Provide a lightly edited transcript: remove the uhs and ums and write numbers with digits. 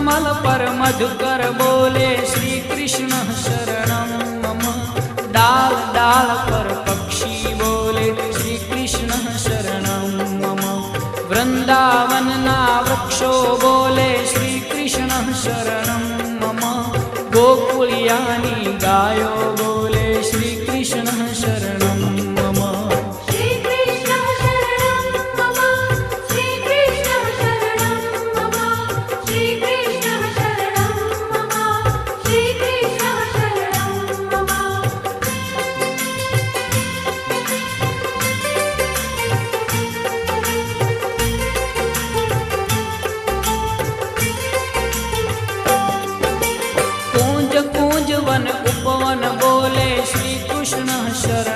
कमल पर मधुकर बोले श्री कृष्ण शरणं मम। डाल डाल पर पक्षी बोले श्री कृष्ण शरणं मम। वृंदावन ना वृक्षो बोले श्री कृष्ण शरणं मम। गोकुलियानी गायो बोले श्री कृष्ण शरणं मम। श्री कृष्ण शरणं मम। श्री कृष्ण शरणं मम। श्री कृष्ण शरणं मम। श्री कृष्ण शरणं मम। कूंज कूंज वन उपवन बोले श्री कृष्ण शरणं